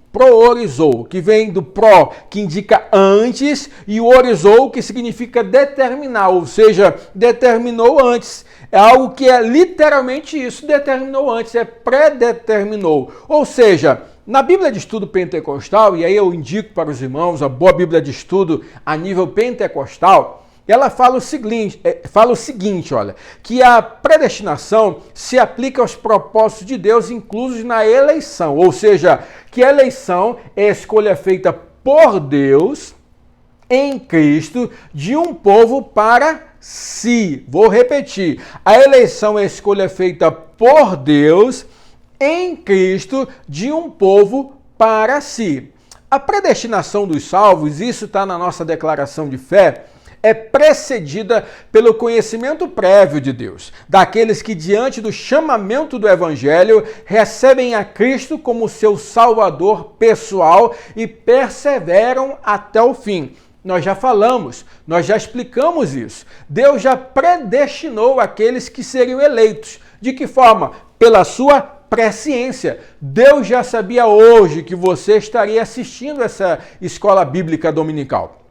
que vem do pro, que indica antes, e o orizou, que significa determinar, ou seja, determinou antes. É algo que é literalmente isso, determinou antes, é predeterminou. Ou seja, na Bíblia de Estudo Pentecostal, e aí eu indico para os irmãos a boa Bíblia de Estudo a nível pentecostal, ela fala o seguinte, olha, que a predestinação se aplica aos propósitos de Deus inclusos na eleição, ou seja, que a eleição é a escolha feita por Deus em Cristo de um povo para si. Vou repetir, a eleição é a escolha feita por Deus em Cristo de um povo para si. A predestinação dos salvos, isso está na nossa declaração de fé, é precedida pelo conhecimento prévio de Deus, daqueles que diante do chamamento do Evangelho recebem a Cristo como seu Salvador pessoal e perseveram até o fim. Nós já falamos, nós já explicamos isso. Deus já predestinou aqueles que seriam eleitos. De que forma? Pela sua presciência. Deus já sabia hoje que você estaria assistindo essa escola bíblica dominical.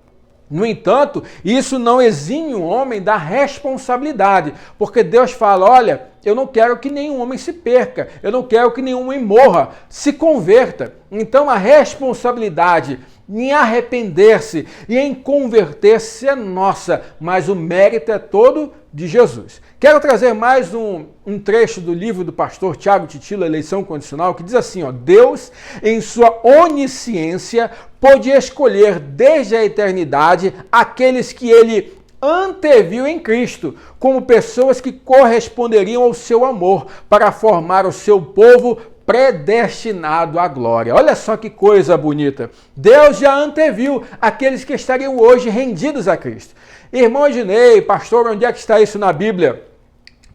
No entanto, isso não exime o homem da responsabilidade, porque Deus fala, olha, eu não quero que nenhum homem se perca, eu não quero que nenhum homem morra, se converta. Então a responsabilidade em arrepender-se e em converter-se é nossa, mas o mérito é todo de Jesus. Quero trazer mais um trecho do livro do pastor Tiago Titilo, Eleição Condicional, que diz assim, ó: Deus, em sua onisciência, pôde escolher desde a eternidade aqueles que ele anteviu em Cristo, como pessoas que corresponderiam ao seu amor, para formar o seu povo predestinado à glória. Olha só que coisa bonita. Deus já anteviu aqueles que estariam hoje rendidos a Cristo. Irmão Ednei, pastor, onde é que está isso na Bíblia?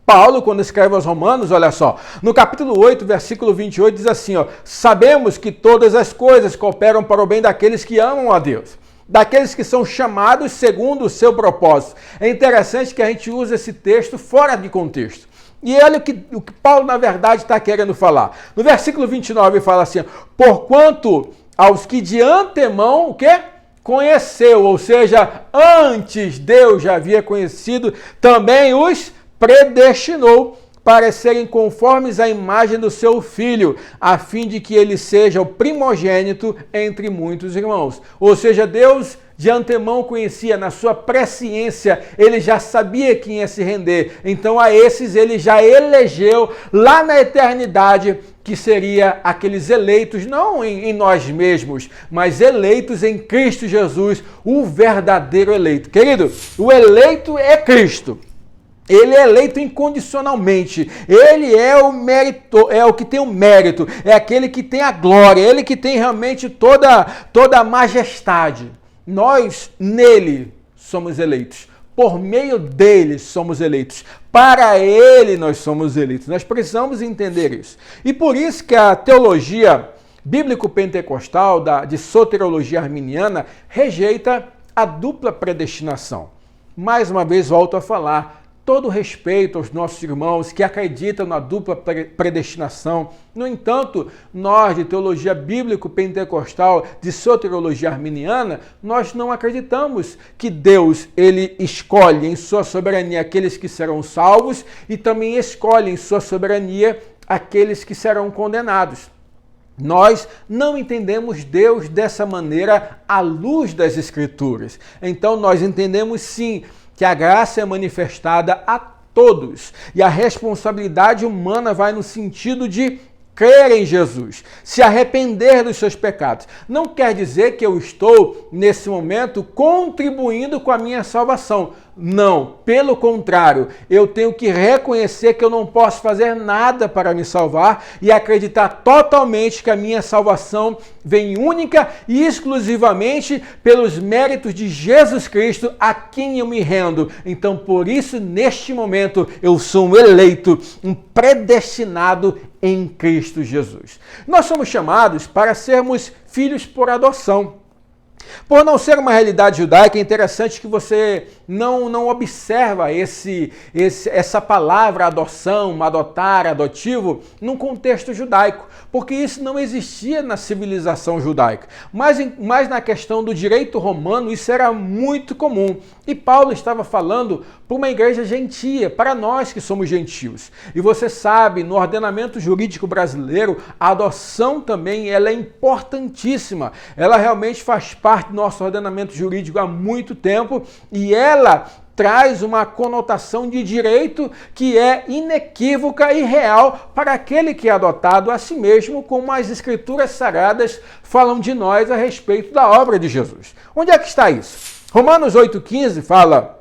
Paulo, quando escreve aos Romanos, olha só, no capítulo 8, versículo 28, diz assim, sabemos que todas as coisas cooperam para o bem daqueles que amam a Deus, daqueles que são chamados segundo o seu propósito. É interessante que a gente usa esse texto fora de contexto. E olha o que Paulo, na verdade, está querendo falar. No versículo 29, ele fala assim, porquanto aos que de antemão, o quê? Conheceu, ou seja, antes Deus já havia conhecido, também os predestinou para serem conformes à imagem do seu Filho, a fim de que ele seja o primogênito entre muitos irmãos. Ou seja, Deus de antemão conhecia, na sua presciência, ele já sabia quem ia se render. Então a esses ele já elegeu lá na eternidade, que seria aqueles eleitos, não em nós mesmos, mas eleitos em Cristo Jesus, o verdadeiro eleito. Querido, o eleito é Cristo. Ele é eleito incondicionalmente. Ele é o mérito, é o que tem o mérito, é aquele que tem a glória, ele que tem realmente toda a majestade. Nós, nele, somos eleitos. Por meio dele somos eleitos. Para ele nós somos eleitos. Nós precisamos entender isso. E por isso que a teologia bíblico-pentecostal, de soteriologia arminiana, rejeita a dupla predestinação. Mais uma vez volto a falar, todo respeito aos nossos irmãos que acreditam na dupla predestinação. No entanto, nós de teologia bíblico-pentecostal, de soteriologia arminiana, nós não acreditamos que Deus ele escolhe em sua soberania aqueles que serão salvos e também escolhe em sua soberania aqueles que serão condenados. Nós não entendemos Deus dessa maneira à luz das Escrituras. Então nós entendemos sim que a graça é manifestada a todos e a responsabilidade humana vai no sentido de crer em Jesus, se arrepender dos seus pecados. Não quer dizer que eu estou, nesse momento, contribuindo com a minha salvação. Não, pelo contrário, eu tenho que reconhecer que eu não posso fazer nada para me salvar e acreditar totalmente que a minha salvação vem única e exclusivamente pelos méritos de Jesus Cristo, a quem eu me rendo. Então, por isso, neste momento, eu sou um eleito, um predestinado em Cristo Jesus. Nós somos chamados para sermos filhos por adoção. Por não ser uma realidade judaica, é interessante que você não observa essa palavra adoção, adotar, adotivo, num contexto judaico, porque isso não existia na civilização judaica. Mas na questão do direito romano, isso era muito comum. E Paulo estava falando para uma igreja gentia, para nós que somos gentios. E você sabe, no ordenamento jurídico brasileiro, a adoção também ela é importantíssima. Ela realmente faz parte do nosso ordenamento jurídico há muito tempo e ela traz uma conotação de direito que é inequívoca e real para aquele que é adotado, a si mesmo, como as Escrituras Sagradas falam de nós a respeito da obra de Jesus. Onde é que está isso? Romanos 8,15 fala: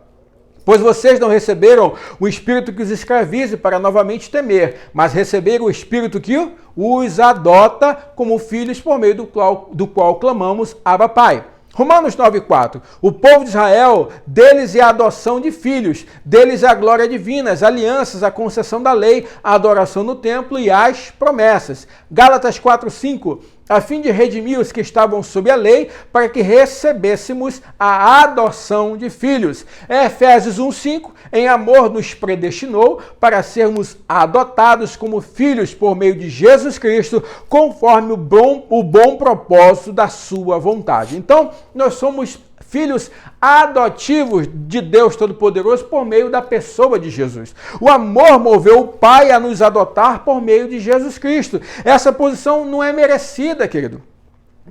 pois vocês não receberam o Espírito que os escravize para novamente temer, mas receberam o Espírito que os adota como filhos por meio do qual clamamos, Abba, Pai. Romanos 9,4. O povo de Israel, deles é a adoção de filhos, deles é a glória divina, as alianças, a concessão da lei, a adoração no templo e as promessas. Gálatas 4,5. A fim de redimir os que estavam sob a lei, para que recebêssemos a adoção de filhos. Efésios 1,5, em amor nos predestinou para sermos adotados como filhos por meio de Jesus Cristo, conforme o bom propósito da sua vontade. Então, nós somos filhos adotivos de Deus Todo-Poderoso por meio da pessoa de Jesus. O amor moveu o Pai a nos adotar por meio de Jesus Cristo. Essa posição não é merecida, querido.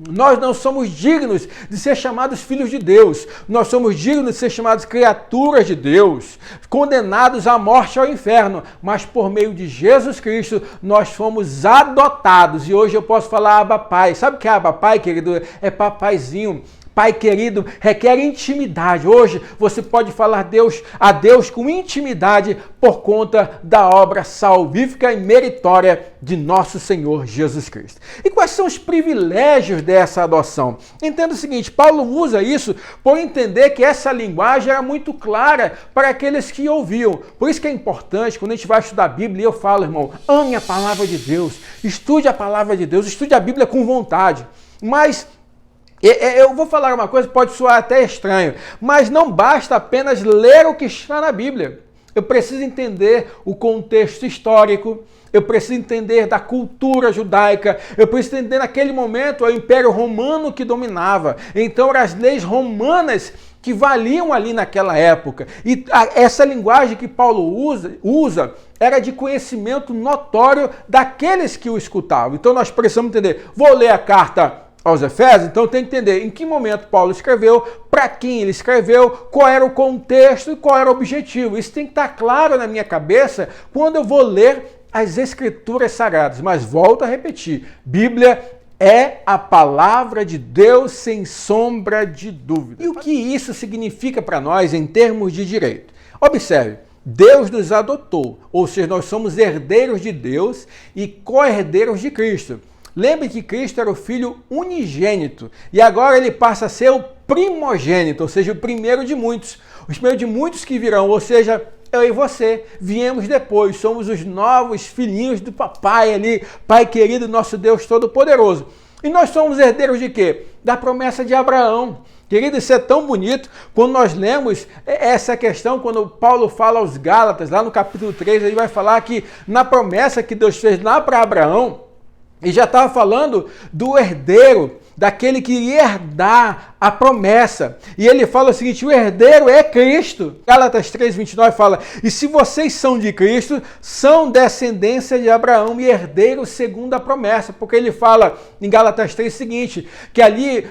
Nós não somos dignos de ser chamados filhos de Deus. Nós somos dignos de ser chamados criaturas de Deus, condenados à morte e ao inferno. Mas por meio de Jesus Cristo, nós fomos adotados. E hoje eu posso falar Abba Pai. Sabe o que é Abba Pai, querido? É papaizinho. Pai querido, requer intimidade. Hoje você pode falar a Deus com intimidade por conta da obra salvífica e meritória de nosso Senhor Jesus Cristo. E quais são os privilégios dessa adoção? Entenda o seguinte, Paulo usa isso por entender que essa linguagem era muito clara para aqueles que ouviam. Por isso que é importante, quando a gente vai estudar a Bíblia, eu falo, irmão, ame a palavra de Deus, estude a palavra de Deus, estude a Bíblia com vontade. Mas eu vou falar uma coisa que pode soar até estranho, mas não basta apenas ler o que está na Bíblia. Eu preciso entender o contexto histórico, eu preciso entender da cultura judaica, eu preciso entender naquele momento o Império Romano que dominava. Então eram as leis romanas que valiam ali naquela época. E essa linguagem que Paulo usa era de conhecimento notório daqueles que o escutavam. Então nós precisamos entender. Vou ler a carta aos Efésios, então tem que entender em que momento Paulo escreveu, para quem ele escreveu, qual era o contexto e qual era o objetivo. Isso tem que estar claro na minha cabeça quando eu vou ler as Escrituras Sagradas. Mas volto a repetir, Bíblia é a palavra de Deus sem sombra de dúvida. E o que isso significa para nós em termos de direito? Observe, Deus nos adotou, ou seja, nós somos herdeiros de Deus e co-herdeiros de Cristo. Lembre que Cristo era o Filho unigênito e agora ele passa a ser o primogênito, ou seja, o primeiro de muitos. Os primeiros de muitos que virão, ou seja, eu e você viemos depois, somos os novos filhinhos do papai ali, Pai querido, nosso Deus Todo-Poderoso. E nós somos herdeiros de quê? Da promessa de Abraão. Querido, isso é tão bonito quando nós lemos essa questão, quando Paulo fala aos Gálatas, lá no capítulo 3, ele vai falar que na promessa que Deus fez lá para Abraão, e já estava falando do herdeiro, daquele que ia herdar a promessa. E ele fala o seguinte, o herdeiro é Cristo. Gálatas 3:29 fala, e se vocês são de Cristo, são descendência de Abraão e herdeiros segundo a promessa. Porque ele fala em Gálatas 3 o seguinte, que ali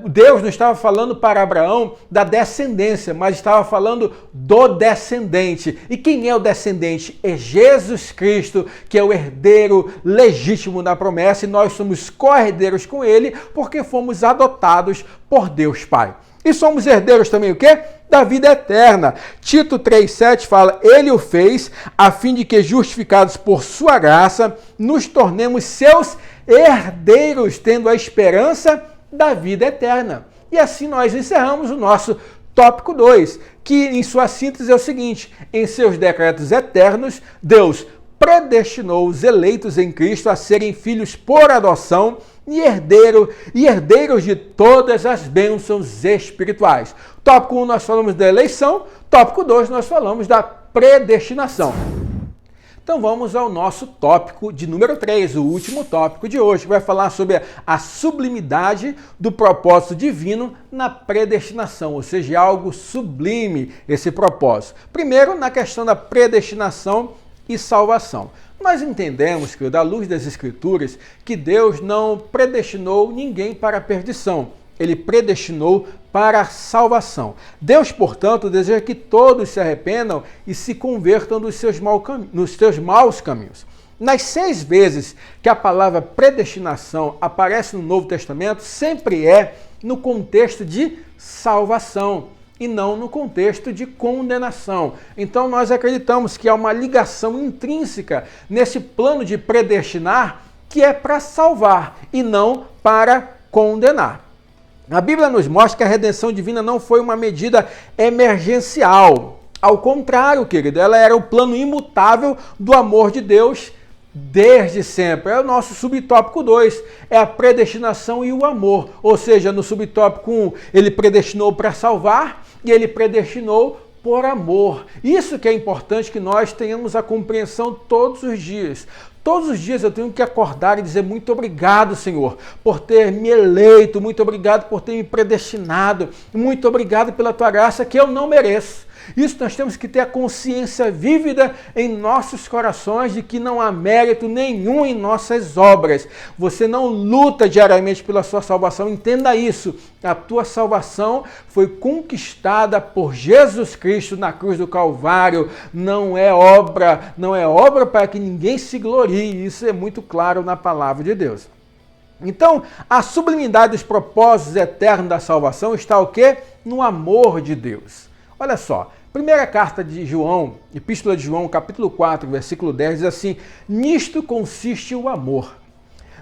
Deus não estava falando para Abraão da descendência, mas estava falando do descendente. E quem é o descendente? É Jesus Cristo, que é o herdeiro legítimo da promessa, e nós somos co-herdeiros com ele, porque fomos adotados por Deus Pai. E somos herdeiros também o quê? Da vida eterna. Tito 3,7 fala, ele o fez a fim de que, justificados por sua graça, nos tornemos seus herdeiros, tendo a esperança da vida eterna. E assim nós encerramos o nosso tópico 2, que em sua síntese é o seguinte, em seus decretos eternos, Deus predestinou os eleitos em Cristo a serem filhos por adoção e herdeiros de todas as bênçãos espirituais. Tópico 1 nós falamos da eleição, tópico 2 nós falamos da predestinação. Então vamos ao nosso tópico de número 3, o último tópico de hoje, que vai falar sobre a sublimidade do propósito divino na predestinação, ou seja, algo sublime esse propósito. Primeiro, na questão da predestinação e salvação. Nós entendemos, que da luz das Escrituras, que Deus não predestinou ninguém para a perdição. Ele predestinou para a salvação. Deus, portanto, deseja que todos se arrependam e se convertam nos seus maus caminhos. Nas 6 vezes que a palavra predestinação aparece no Novo Testamento, sempre é no contexto de salvação e não no contexto de condenação. Então nós acreditamos que há uma ligação intrínseca nesse plano de predestinar, que é para salvar e não para condenar. A Bíblia nos mostra que a redenção divina não foi uma medida emergencial. Ao contrário, querido, ela era o plano imutável do amor de Deus desde sempre. É o nosso subtópico 2, é a predestinação e o amor. Ou seja, no subtópico 1, ele predestinou para salvar e ele predestinou por amor. Isso que é importante, que nós tenhamos a compreensão todos os dias. Todos os dias eu tenho que acordar e dizer muito obrigado, Senhor, por ter me eleito, muito obrigado por ter me predestinado, muito obrigado pela tua graça que eu não mereço. Isso nós temos que ter a consciência vívida em nossos corações de que não há mérito nenhum em nossas obras. Você não luta diariamente pela sua salvação, entenda isso. A tua salvação foi conquistada por Jesus Cristo na cruz do Calvário. Não é obra para que ninguém se glorie. Isso é muito claro na palavra de Deus. Então, a sublimidade dos propósitos eternos da salvação está o quê? No amor de Deus. Olha só, primeira carta de João, Epístola de João, capítulo 4, versículo 10, diz assim: nisto consiste o amor.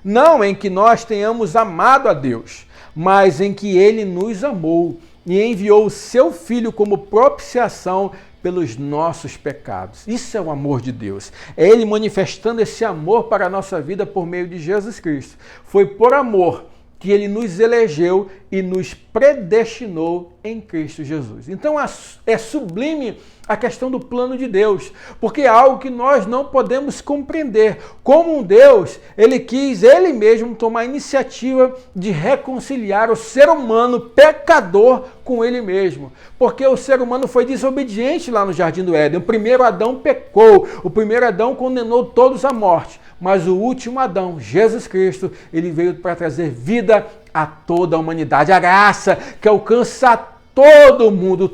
Não em que nós tenhamos amado a Deus, mas em que Ele nos amou e enviou o seu Filho como propiciação pelos nossos pecados. Isso é o amor de Deus. É Ele manifestando esse amor para a nossa vida por meio de Jesus Cristo. Foi por amor que Ele nos elegeu e nos predestinou em Cristo Jesus. Então é sublime a questão do plano de Deus, porque é algo que nós não podemos compreender. Como um Deus, Ele quis Ele mesmo tomar a iniciativa de reconciliar o ser humano pecador com Ele mesmo. Porque o ser humano foi desobediente lá no Jardim do Éden. O primeiro Adão pecou, o primeiro Adão condenou todos à morte. Mas o último Adão, Jesus Cristo, ele veio para trazer vida a toda a humanidade. A graça que alcança todo mundo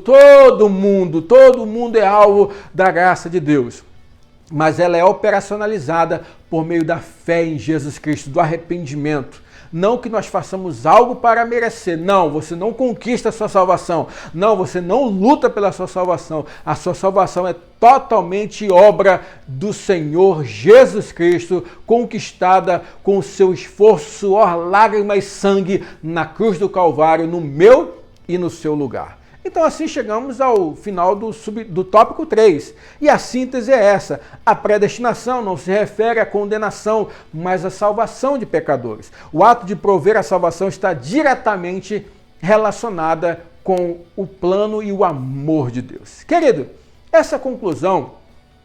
é alvo da graça de Deus. Mas ela é operacionalizada por meio da fé em Jesus Cristo, do arrependimento. Não que nós façamos algo para merecer. Não, você não conquista a sua salvação. Não, você não luta pela sua salvação. A sua salvação é totalmente obra do Senhor Jesus Cristo, conquistada com o seu esforço, suor, lágrimas e sangue na cruz do Calvário, no meu e no seu lugar. Então assim chegamos ao final do tópico 3. E a síntese é essa. A predestinação não se refere à condenação, mas à salvação de pecadores. O ato de prover a salvação está diretamente relacionada com o plano e o amor de Deus. Querido, essa conclusão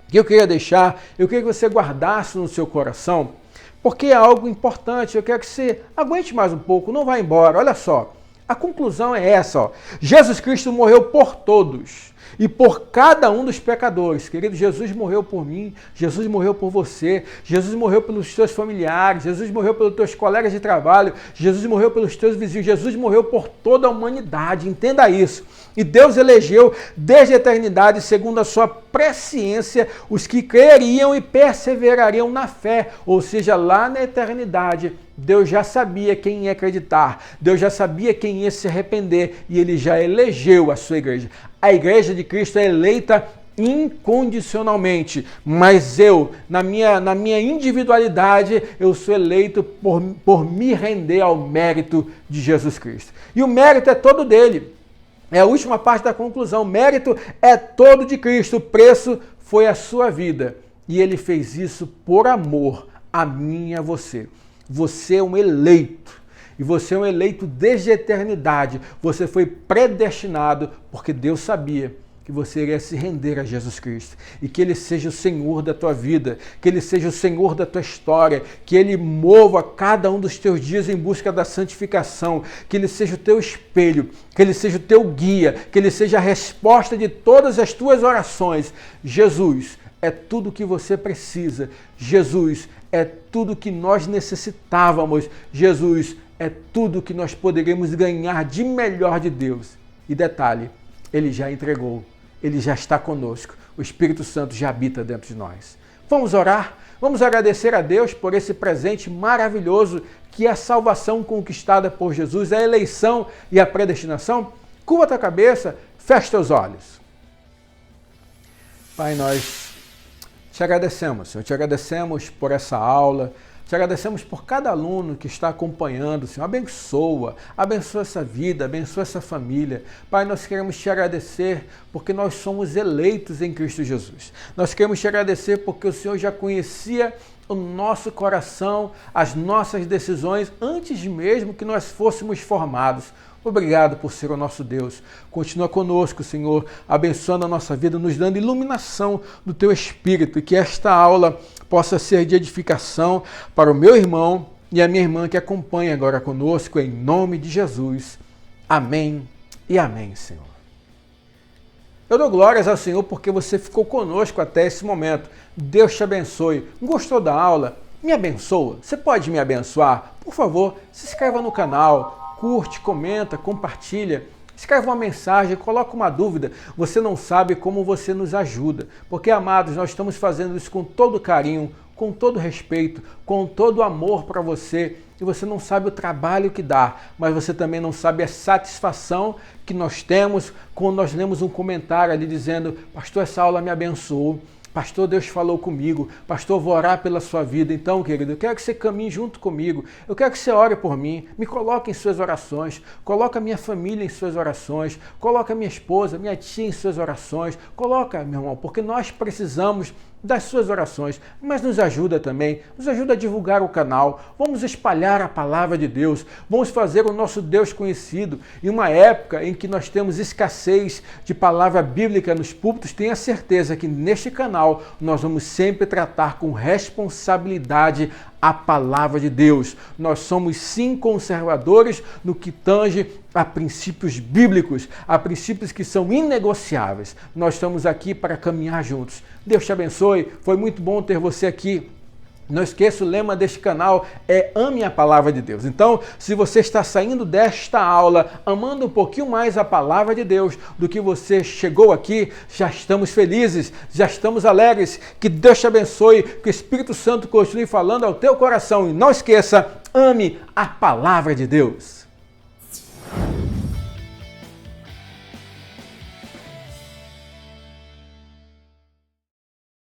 que eu queria deixar, eu queria que você guardasse no seu coração, porque é algo importante. Eu quero que você aguente mais um pouco, não vá embora. Olha só. A conclusão é essa, ó. Jesus Cristo morreu por todos e por cada um dos pecadores. Querido, Jesus morreu por mim, Jesus morreu por você, Jesus morreu pelos teus familiares, Jesus morreu pelos teus colegas de trabalho, Jesus morreu pelos teus vizinhos, Jesus morreu por toda a humanidade, entenda isso. E Deus elegeu desde a eternidade, segundo a sua presciência, os que creriam e perseverariam na fé, ou seja, lá na eternidade, Deus já sabia quem ia acreditar, Deus já sabia quem ia se arrepender e Ele já elegeu a sua igreja. A igreja de Cristo é eleita incondicionalmente, mas eu, na minha individualidade, eu sou eleito por me render ao mérito de Jesus Cristo. E o mérito é todo dele. É a última parte da conclusão. O mérito é todo de Cristo, o preço foi a sua vida. E Ele fez isso por amor a mim e a você. Você é um eleito. E você é um eleito desde a eternidade. Você foi predestinado porque Deus sabia que você iria se render a Jesus Cristo. E que Ele seja o Senhor da tua vida. Que Ele seja o Senhor da tua história. Que Ele mova cada um dos teus dias em busca da santificação. Que Ele seja o teu espelho. Que Ele seja o teu guia. Que Ele seja a resposta de todas as tuas orações. Jesus é tudo o que você precisa. Jesus é tudo que nós necessitávamos. Jesus é tudo que nós poderíamos ganhar de melhor de Deus. E detalhe, Ele já entregou, Ele já está conosco. O Espírito Santo já habita dentro de nós. Vamos orar? Vamos agradecer a Deus por esse presente maravilhoso que é a salvação conquistada por Jesus, a eleição e a predestinação. Curva a tua cabeça, fecha teus olhos. Pai, nós te agradecemos, Senhor, te agradecemos por essa aula, te agradecemos por cada aluno que está acompanhando, Senhor. Abençoa essa vida, abençoa essa família. Pai, nós queremos te agradecer porque nós somos eleitos em Cristo Jesus. Nós queremos te agradecer porque o Senhor já conhecia o nosso coração, as nossas decisões, antes mesmo que nós fôssemos formados. Obrigado por ser o nosso Deus. Continua conosco, Senhor, abençoando a nossa vida, nos dando iluminação do Teu Espírito, e que esta aula possa ser de edificação para o meu irmão e a minha irmã que acompanha agora conosco, em nome de Jesus. Amém e amém, Senhor. Eu dou glórias ao Senhor porque você ficou conosco até esse momento. Deus te abençoe. Gostou da aula? Me abençoa. Você pode me abençoar? Por favor, se inscreva no canal. Curte, comenta, compartilha, escreve uma mensagem, coloca uma dúvida. Você não sabe como você nos ajuda. Porque, amados, nós estamos fazendo isso com todo carinho, com todo respeito, com todo amor para você, e você não sabe o trabalho que dá, mas você também não sabe a satisfação que nós temos quando nós lemos um comentário ali dizendo: pastor, essa aula me abençoou. Pastor, Deus falou comigo. Pastor, vou orar pela sua vida. Então, querido, eu quero que você caminhe junto comigo. Eu quero que você ore por mim. Me coloque em suas orações. Coloque a minha família em suas orações. Coloque a minha esposa, minha tia em suas orações. Coloca, meu irmão, porque nós precisamos das suas orações, mas nos ajuda também, nos ajuda a divulgar o canal, vamos espalhar a palavra de Deus, vamos fazer o nosso Deus conhecido. Em uma época em que nós temos escassez de palavra bíblica nos púlpitos, tenha certeza que neste canal nós vamos sempre tratar com responsabilidade a palavra de Deus. Nós somos sim conservadores no que tange a princípios bíblicos, a princípios que são inegociáveis. Nós estamos aqui para caminhar juntos. Deus te abençoe, foi muito bom ter você aqui. Não esqueça, o lema deste canal é ame a palavra de Deus. Então, se você está saindo desta aula amando um pouquinho mais a palavra de Deus do que você chegou aqui, já estamos felizes, já estamos alegres. Que Deus te abençoe, que o Espírito Santo continue falando ao teu coração. E não esqueça, ame a palavra de Deus.